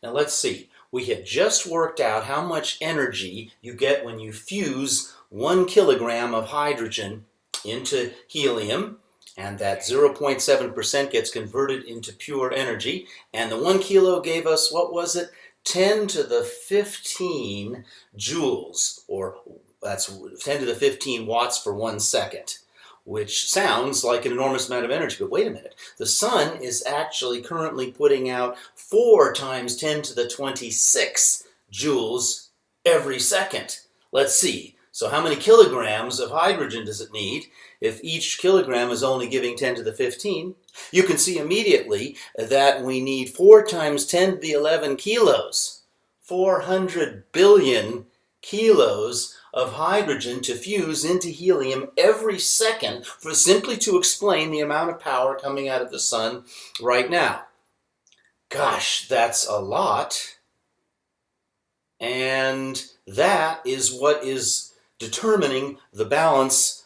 Now let's see. We had just worked out how much energy you get when you fuse 1 kilogram of hydrogen into helium, and that 0.7% gets converted into pure energy. And the 1 kilo gave us, what was it? 10 to the 15 joules, or that's 10 to the 15 watts for 1 second, which sounds like an enormous amount of energy. But wait a minute. The sun is actually currently putting out 4 times 10 to the 26 joules every second. Let's see. So how many kilograms of hydrogen does it need if each kilogram is only giving 10 to the 15? You can see immediately that we need 4 times 10 to the 11 kilos, 400 billion kilos of hydrogen to fuse into helium every second for simply to explain the amount of power coming out of the sun right now. Gosh, that's a lot. And that is what is determining the balance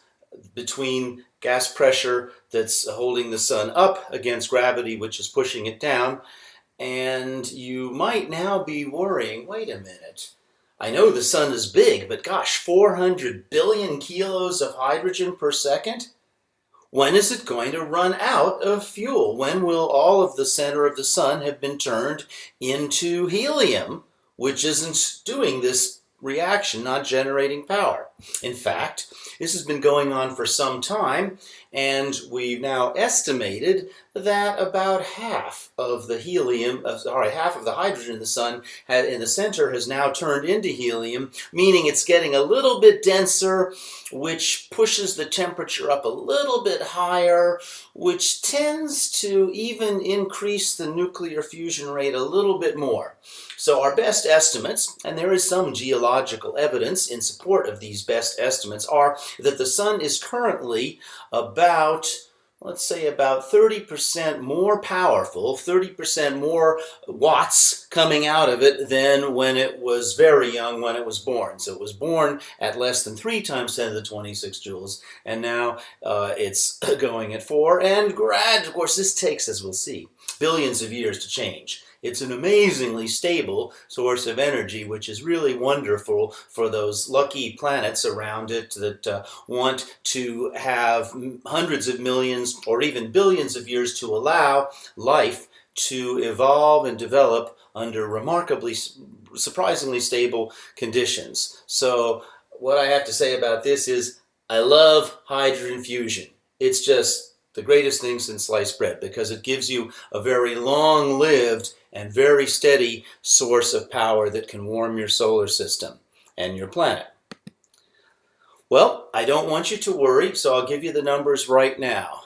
between gas pressure that's holding the sun up against gravity, which is pushing it down. And you might now be worrying, wait a minute, I know the sun is big, but gosh, 400 billion kilos of hydrogen per second? When is it going to run out of fuel? When will all of the center of the sun have been turned into helium, which isn't doing this reaction, not generating power? In fact, this has been going on for some time, and we've now estimated that about half of the half of the hydrogen in the sun in the center has now turned into helium, meaning it's getting a little bit denser, which pushes the temperature up a little bit higher, which tends to even increase the nuclear fusion rate a little bit more. So our best estimates, and there is some geological evidence in support of these best estimates, are that the sun is currently about, let's say, about 30% more powerful, 30% more watts coming out of it than when it was very young, when it was born. So it was born at less than 3 times 10 to the 26 joules, and now it's going at 4. And of course, this takes, as we'll see, billions of years to change. It's an amazingly stable source of energy, which is really wonderful for those lucky planets around it that want to have hundreds of millions or even billions of years to allow life to evolve and develop under remarkably, surprisingly stable conditions. So what I have to say about this is I love hydrogen fusion. It's just the greatest thing since sliced bread, because it gives you a very long-lived and very steady source of power that can warm your solar system and your planet. Well, I don't want you to worry, so I'll give you the numbers right now.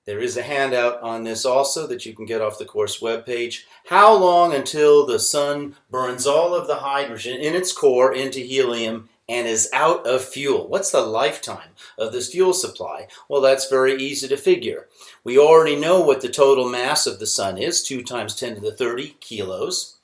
There is a handout on this also that you can get off the course webpage. How long until the sun burns all of the hydrogen in its core into helium and is out of fuel? What's the lifetime of this fuel supply? Well, that's very easy to figure. We already know what the total mass of the sun is, 2 times 10 to the 30 kilos.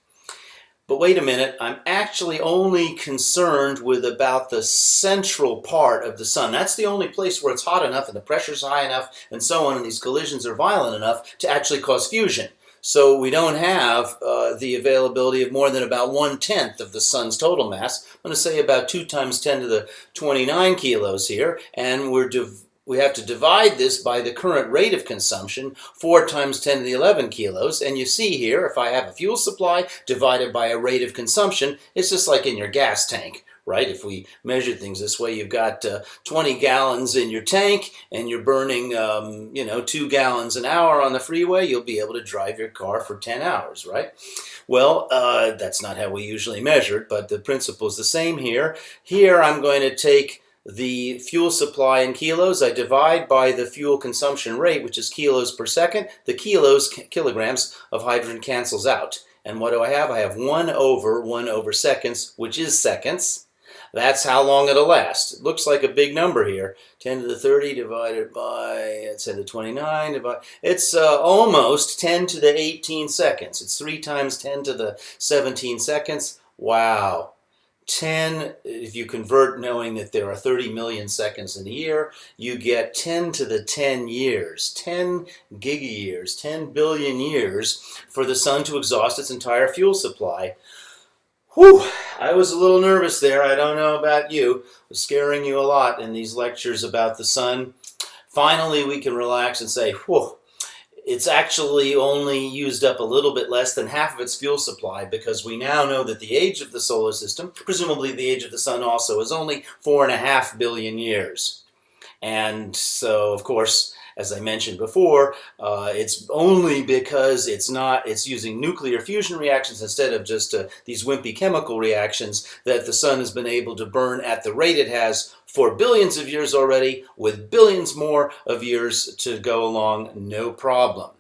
But wait a minute, I'm actually only concerned with about the central part of the sun. That's the only place where it's hot enough and the pressure's high enough and so on, and these collisions are violent enough to actually cause fusion. So we don't have the availability of more than about 1/10 of the sun's total mass. I'm going to say about 2 times 10 to the 29 kilos here, and we have to divide this by the current rate of consumption, 4 times 10 to the 11 kilos. And you see here, if I have a fuel supply divided by a rate of consumption, it's just like in your gas tank, right? If we measure things this way, you've got 20 gallons in your tank and you're burning 2 gallons an hour on the freeway, you'll be able to drive your car for 10 hours, right? Well, that's not how we usually measure it, but the principle is the same here. Here I'm going to take the fuel supply in kilos. I divide by the fuel consumption rate, which is kilos per second. The kilograms of hydrogen cancels out. And what do I have? I have 1 over seconds, which is seconds. That's how long it'll last. It looks like a big number here. 10 to the 30 divided by 10 to the 29. It's almost 10 to the 18 seconds. It's 3 times 10 to the 17 seconds. Wow. 10, if you convert knowing that there are 30 million seconds in a year, you get 10 to the 10 years, 10 gigayears, 10 billion years for the sun to exhaust its entire fuel supply. Whew, I was a little nervous there. I don't know about you. I was scaring you a lot in these lectures about the sun. Finally, we can relax and say, whew, it's actually only used up a little bit less than half of its fuel supply, because we now know that the age of the solar system, presumably the age of the sun also, is only 4.5 billion years. And so, of course, as I mentioned before, it's only because it's using nuclear fusion reactions instead of just these wimpy chemical reactions that the sun has been able to burn at the rate it has for billions of years already, with billions more of years to go along, no problem.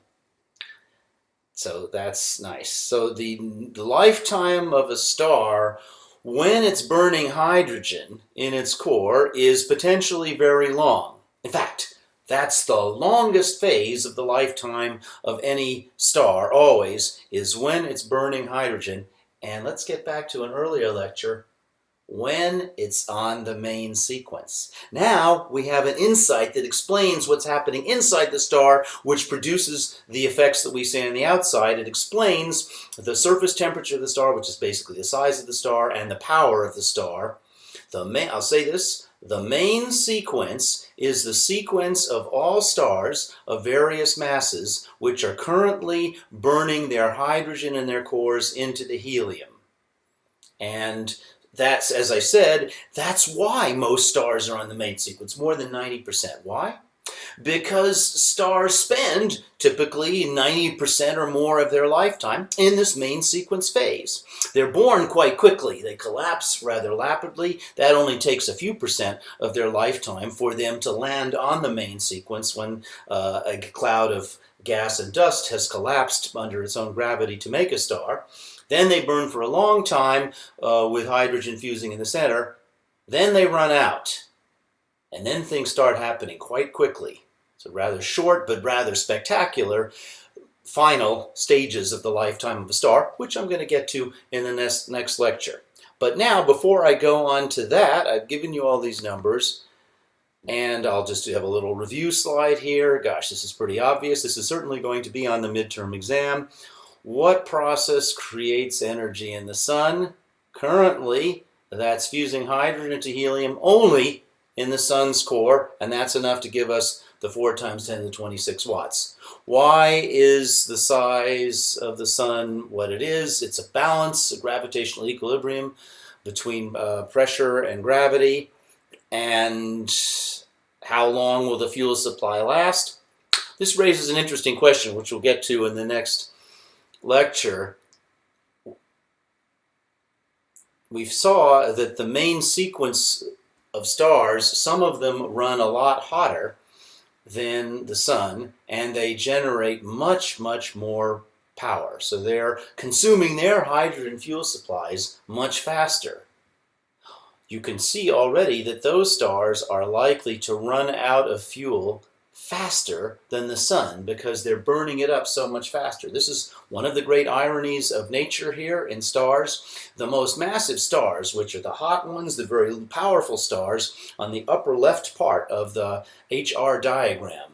So that's nice. So the lifetime of a star, when it's burning hydrogen in its core, is potentially very long. In fact, that's the longest phase of the lifetime of any star, always, is when it's burning hydrogen. And let's get back to an earlier lecture, when it's on the main sequence. Now we have an insight that explains what's happening inside the star, which produces the effects that we see on the outside. It explains the surface temperature of the star, which is basically the size of the star, and the power of the star. I'll say this, the main sequence is the sequence of all stars of various masses which are currently burning their hydrogen in their cores into the helium. And that's, as I said, that's why most stars are on the main sequence, more than 90%. Why? Because stars spend typically 90% or more of their lifetime in this main sequence phase. They're born quite quickly. They collapse rather rapidly. That only takes a few percent of their lifetime for them to land on the main sequence when a cloud of gas and dust has collapsed under its own gravity to make a star. Then they burn for a long time with hydrogen fusing in the center. Then they run out. And then things start happening quite quickly. So rather short but rather spectacular final stages of the lifetime of a star, which I'm going to get to in the next lecture. But now, before I go on to that, I've given you all these numbers, and I'll just have a little review slide here. Gosh, this is pretty obvious. This is certainly going to be on the midterm exam. What process creates energy in the sun? Currently, that's fusing hydrogen into helium only in the sun's core, and that's enough to give us the 4 times 10 to the 26 watts. Why is the size of the sun what it is? It's a balance, a gravitational equilibrium between pressure and gravity. And how long will the fuel supply last? This raises an interesting question, which we'll get to in the next lecture. We saw that the main sequence of stars, some of them run a lot hotter than the sun, and they generate much, much more power. So they're consuming their hydrogen fuel supplies much faster. You can see already that those stars are likely to run out of fuel faster than the sun because they're burning it up so much faster. This is one of the great ironies of nature here in stars. The most massive stars, which are the hot ones, the very powerful stars, on the upper left part of the HR diagram,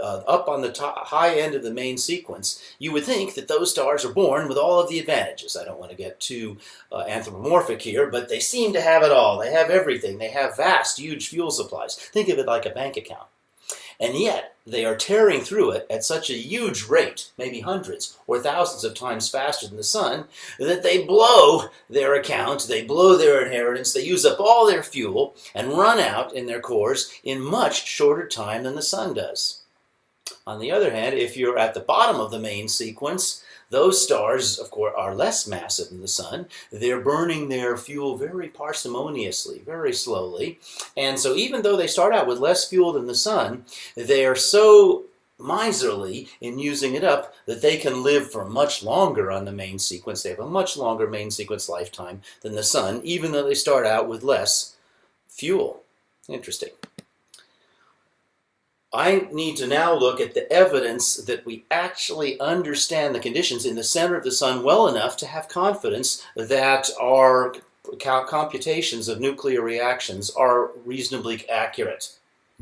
up on the high end of the main sequence, you would think that those stars are born with all of the advantages. I don't want to get too anthropomorphic here, but they seem to have it all. They have everything. They have vast, huge fuel supplies. Think of it like a bank account. And yet, they are tearing through it at such a huge rate, maybe hundreds or thousands of times faster than the sun, that they blow their account, they blow their inheritance, they use up all their fuel and run out in their cores in much shorter time than the sun does. On the other hand, if you're at the bottom of the main sequence, those stars, of course, are less massive than the sun. They're burning their fuel very parsimoniously, very slowly. And so even though they start out with less fuel than the sun, they are so miserly in using it up that they can live for much longer on the main sequence. They have a much longer main sequence lifetime than the sun, even though they start out with less fuel. Interesting. I need to now look at the evidence that we actually understand the conditions in the center of the sun well enough to have confidence that our computations of nuclear reactions are reasonably accurate.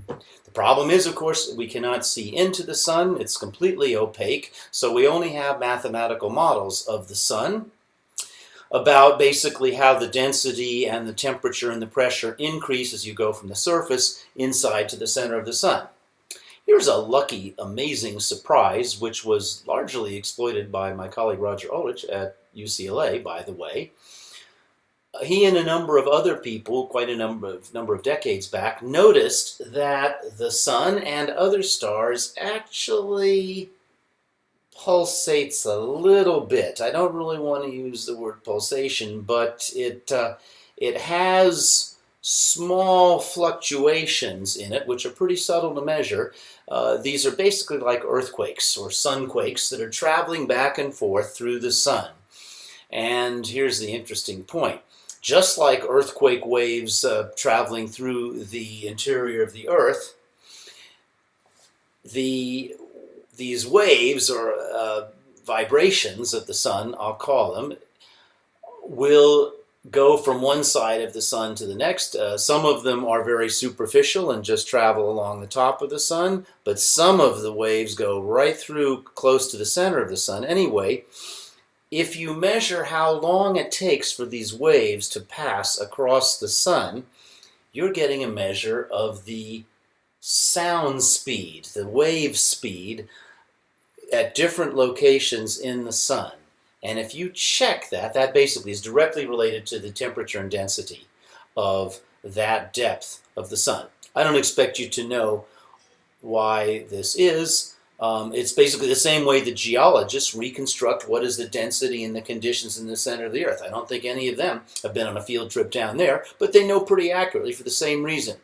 The problem is, of course, we cannot see into the sun. It's completely opaque, so we only have mathematical models of the sun about basically how the density and the temperature and the pressure increase as you go from the surface inside to the center of the sun. Here's a lucky, amazing surprise, which was largely exploited by my colleague Roger Ulrich at UCLA, by the way. He and a number of other people, quite a number of decades back, noticed that the sun and other stars actually pulsates a little bit. I don't really want to use the word pulsation, but it has small fluctuations in it, which are pretty subtle to measure. These are basically like earthquakes or sunquakes that are traveling back and forth through the sun. And here's the interesting point. Just like earthquake waves traveling through the interior of the Earth, these waves, or vibrations of the sun, I'll call them, will go from one side of the sun to the next. Some of them are very superficial and just travel along the top of the sun, but some of the waves go right through close to the center of the sun anyway. If you measure how long it takes for these waves to pass across the sun, you're getting a measure of the sound speed, the wave speed, at different locations in the sun. And if you check that, that basically is directly related to the temperature and density of that depth of the sun. I don't expect you to know why this is. It's basically the same way the geologists reconstruct what is the density and the conditions in the center of the Earth. I don't think any of them have been on a field trip down there, but they know pretty accurately for the same reason.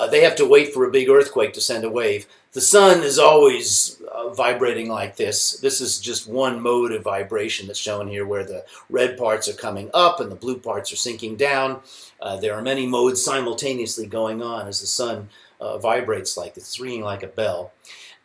They have to wait for a big earthquake to send a wave. The sun is always vibrating like this. This is just one mode of vibration that's shown here, where the red parts are coming up and the blue parts are sinking down. There are many modes simultaneously going on as the sun vibrates like this. It's ringing like a bell.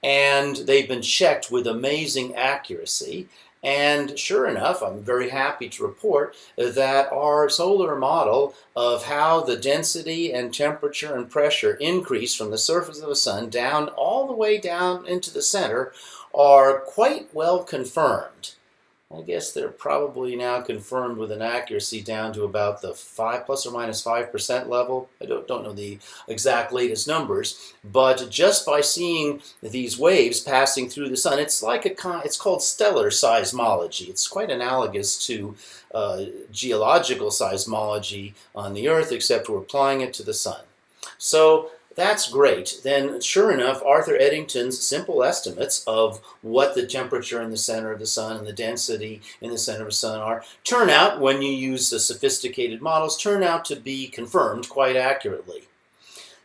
And they've been checked with amazing accuracy. And sure enough, I'm very happy to report that our solar model of how the density and temperature and pressure increase from the surface of the sun down all the way down into the center are quite well confirmed. I guess they're probably now confirmed with an accuracy down to about the plus or minus 5% level. I don't know the exact latest numbers, but just by seeing these waves passing through the sun, it's called stellar seismology. It's quite analogous to geological seismology on the Earth, except we're applying it to the sun. So that's great. Then, sure enough, Arthur Eddington's simple estimates of what the temperature in the center of the sun and the density in the center of the sun are turn out, when you use the sophisticated models, turn out to be confirmed quite accurately.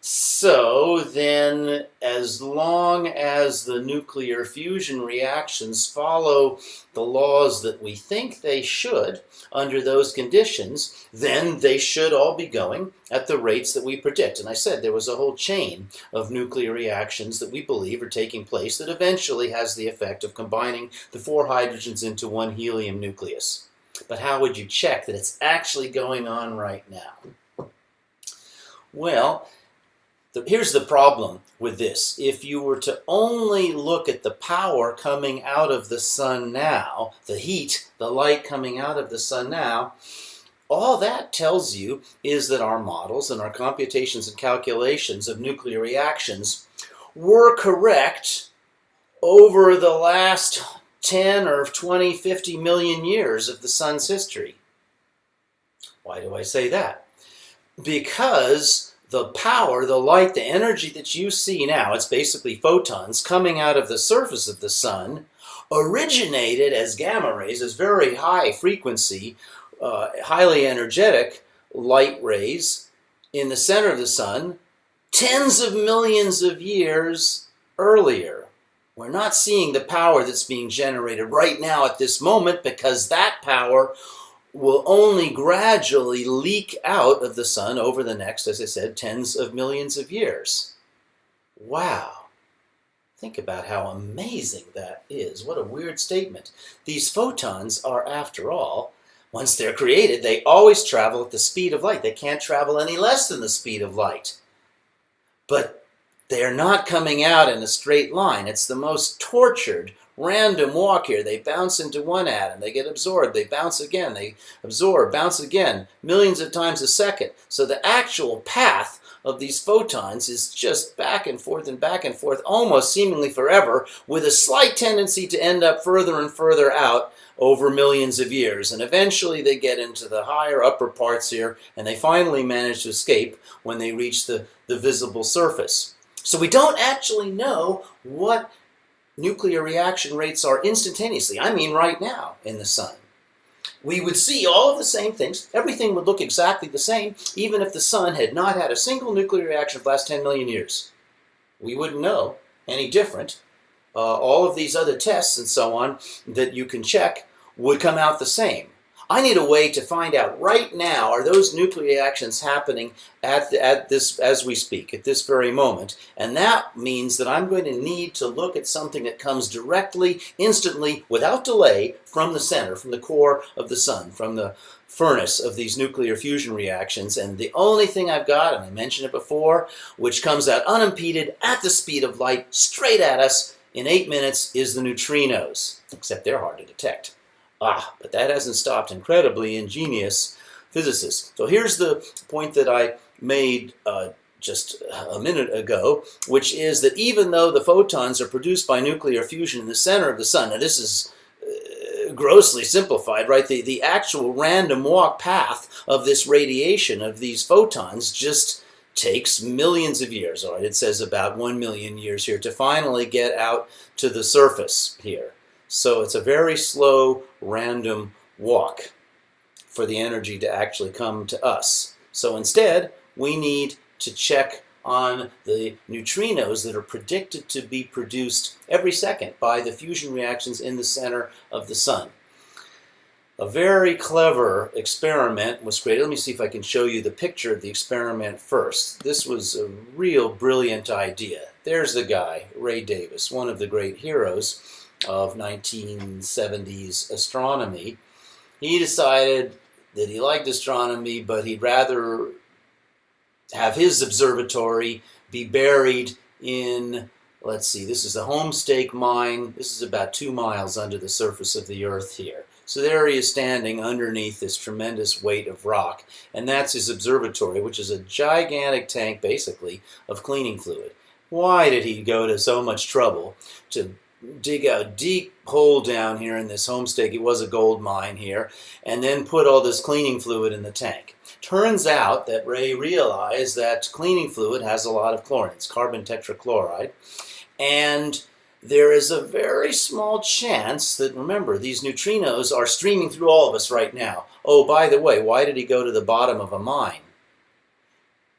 So then, as long as the nuclear fusion reactions follow the laws that we think they should under those conditions, then they should all be going at the rates that we predict. And I said there was a whole chain of nuclear reactions that we believe are taking place that eventually has the effect of combining the 4 hydrogens into 1 helium nucleus. But how would you check that it's actually going on right now? Well, here's the problem with this. If you were to only look at the power coming out of the sun now, the heat, the light coming out of the sun now, all that tells you is that our models and our computations and calculations of nuclear reactions were correct over the last 10 or 20, 50 million years of the sun's history. Why do I say that? Because the power, the light, the energy that you see now, it's basically photons coming out of the surface of the sun, originated as gamma rays, as very high frequency, highly energetic light rays in the center of the sun tens of millions of years earlier. We're not seeing the power that's being generated right now at this moment, because that power will only gradually leak out of the sun over the next, as I said, tens of millions of years. Wow. Think about how amazing that is. What a weird statement. These photons are, after all, Once they're created, they always travel at the speed of light. They can't travel any less than the speed of light. But they're not coming out in a straight line. It's the most tortured, random walk here. They bounce into one atom, they get absorbed, they bounce again, they absorb, bounce again, millions of times a second. So the actual path of these photons is just back and forth, almost seemingly forever, with a slight tendency to end up further and further out over millions of years. And eventually they get into the higher upper parts here, and they finally manage to escape when they reach the visible surface. So we don't actually know what nuclear reaction rates are instantaneously. I mean right now in the sun. We would see all of the same things. Everything would look exactly the same, even if the sun had not had a single nuclear reaction for the last 10 million years. We wouldn't know any different. All of these other tests and so on that you can check would come out the same. I need a way to find out right now, are those nuclear reactions happening at this, as we speak, at this very moment? And that means that I'm going to need to look at something that comes directly, instantly, without delay, from the center, from the core of the sun, from the furnace of these nuclear fusion reactions. And the only thing I've got, and I mentioned it before, which comes out unimpeded at the speed of light, straight at us in 8 minutes, is the neutrinos. Except they're hard to detect. But that hasn't stopped incredibly ingenious physicists. So here's the point that I made just a minute ago, which is that even though the photons are produced by nuclear fusion in the center of the sun, and this is grossly simplified, right? The actual random walk path of this radiation of these photons just takes millions of years, all right? It says about 1 million years here to finally get out to the surface here. So it's a very slow, random walk for the energy to actually come to us. So instead, we need to check on the neutrinos that are predicted to be produced every second by the fusion reactions in the center of the sun. A very clever experiment was created. Let me see if I can show you the picture of the experiment first. This was a real brilliant idea. There's the guy, Ray Davis, one of the great heroes of 1970s astronomy. He decided that he liked astronomy, but he'd rather have his observatory be buried in, let's see, this is the Homestake mine. This is about 2 miles under the surface of the earth here. So there he is standing underneath this tremendous weight of rock, and that's his observatory, which is a gigantic tank, basically, of cleaning fluid. Why did he go to so much trouble to dig a deep hole down here in this Homestake? It was a gold mine here, and then put all this cleaning fluid in the tank. Turns out that Ray realized that cleaning fluid has a lot of chlorine. It's carbon tetrachloride, and there is a very small chance that, remember, these neutrinos are streaming through all of us right now. Oh, by the way, why did he go to the bottom of a mine?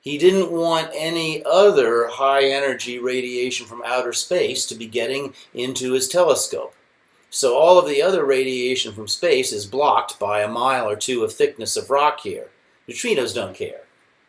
He didn't want any other high-energy radiation from outer space to be getting into his telescope. So all of the other radiation from space is blocked by a mile or two of thickness of rock here. Neutrinos don't care.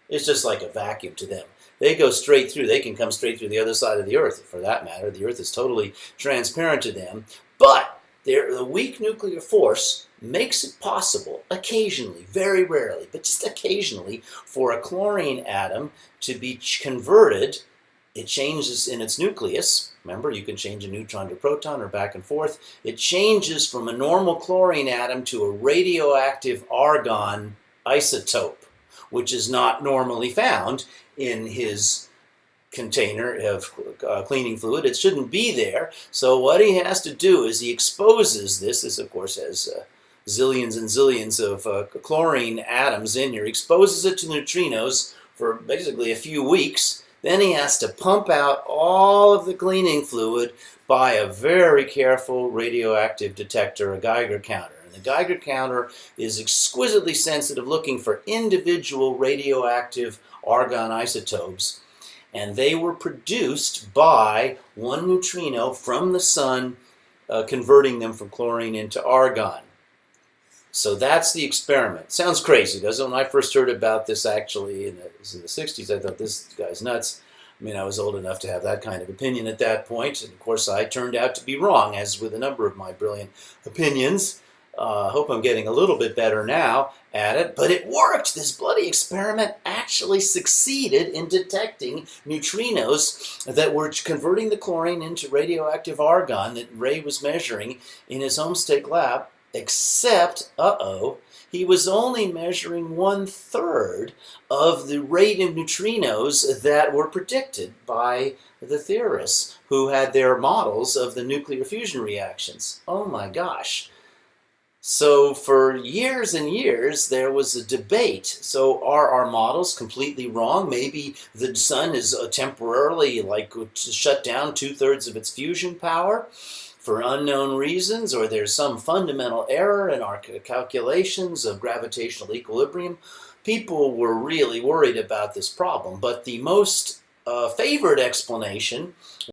It's just like a vacuum to them. They go straight through. They can come straight through the other side of the Earth. For that matter, the Earth is totally transparent to them. But the weak nuclear force makes it possible, occasionally, very rarely, but just occasionally, for a chlorine atom to be converted. It changes in its nucleus. Remember, you can change a neutron to a proton or back and forth. It changes from a normal chlorine atom to a radioactive argon isotope, which is not normally found in his container of cleaning fluid. It shouldn't be there. So what he has to do is he exposes this. This, of course, has zillions and zillions of chlorine atoms in here. He exposes it to neutrinos for basically a few weeks. Then he has to pump out all of the cleaning fluid by a very careful radioactive detector, a Geiger counter. And the Geiger counter is exquisitely sensitive, looking for individual radioactive argon isotopes. And they were produced by one neutrino from the sun, converting them from chlorine into argon. So that's the experiment. Sounds crazy, doesn't it? When I first heard about this, actually, in the 60s, I thought, this guy's nuts. I mean, I was old enough to have that kind of opinion at that point. And of course, I turned out to be wrong, as with a number of my brilliant opinions. I hope I'm getting a little bit better now at it, but it worked. This bloody experiment actually succeeded in detecting neutrinos that were converting the chlorine into radioactive argon that Ray was measuring in his homestake lab, except, he was only measuring 1/3 of the rate of neutrinos that were predicted by the theorists who had their models of the nuclear fusion reactions. Oh my gosh. So for years and years, there was a debate. So are our models completely wrong? Maybe the sun is temporarily shut down 2/3 of its fusion power for unknown reasons, or there's some fundamental error in our calculations of gravitational equilibrium. People were really worried about this problem, but the most favored explanation